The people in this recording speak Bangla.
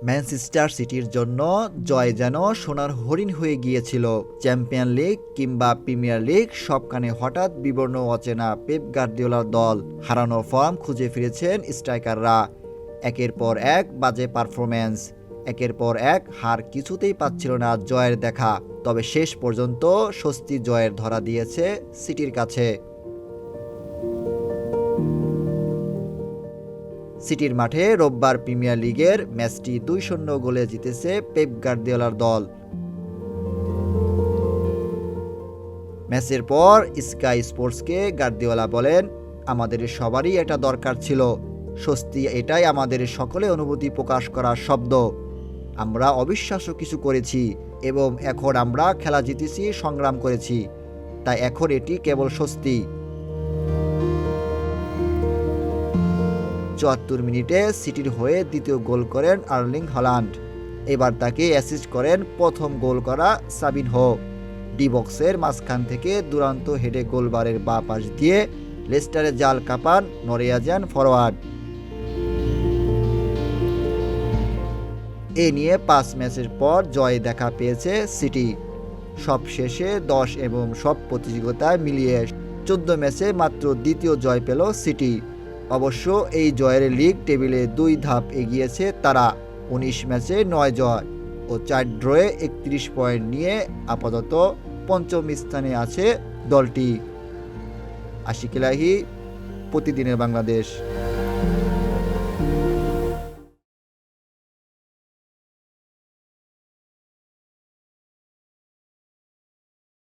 ম্যানচেস্টার সিটির জন্য জয় যেন সোনার হরিণ হয়ে গিয়েছিল। চ্যাম্পিয়ন লিগ কিংবা প্রিমিয়ার লিগ সবখানে হঠাৎ বিবর্ণ অচেনা পেপ গার্দিওলার দল। হারানো ফর্ম খুঁজে ফিরেছেন স্ট্রাইকাররা। একের পর এক বাজে পারফরম্যান্স, একের পর এক হার কিছুতেই পাচ্ছিল না জয়ের দেখা। তবে শেষ পর্যন্ত স্বস্তি জয়ের ধরা দিয়েছে সিটির কাছে। সিটির মাঠে রোববার প্রিমিয়ার লিগের ম্যাচটি 2-0 গোলে জিতেছে পেপ গার্দিওলার দল। ম্যাচের পর স্কাই স্পোর্টসকে গার্দিওলা বলেন, আমাদের সবারই এটা দরকার ছিল। স্বস্তি এটাই আমাদের সকলে অনুভূতি প্রকাশ করার শব্দ। আমরা অবিশ্বাস্য কিছু করেছি এবং এখন আমরা খেলা জিতেছি, সংগ্রাম করেছি। তাই এখন এটি কেবল স্বস্তি। ৭৪ মিনিটে সিটির হয়ে দ্বিতীয় গোল করেন আর্লিং হল্যান্ড। এবার তাকে অ্যাসিস্ট করেন প্রথম গোল করা সাবিনহো। ডি বক্সের মাঝখান থেকে দুরন্ত হেডে গোলবারের বাঁ পাশ দিয়ে লেস্টারের জাল কাঁপান নরওয়েজিয়ান ফরোয়ার্ড। এ নিয়ে ৫ ম্যাচের পর জয় দেখা পেয়েছে সিটি। সব শেষে ১০ এবং সব প্রতিযোগিতায় মিলিয়ে ১৪ ম্যাচে মাত্র দ্বিতীয় জয় পেল সিটি। অবশ্য এই জয়ের লিগ টেবিলে ২ ধাপ এগিয়েছে তারা। ১৯ ম্যাচে ৯ জয় ও ৪ ড্রয়ে ৩১ পয়েন্ট নিয়ে আপাতত পঞ্চম স্থানে আছে দলটি। আশিক এলাহী, প্রতিদিনের বাংলাদেশ।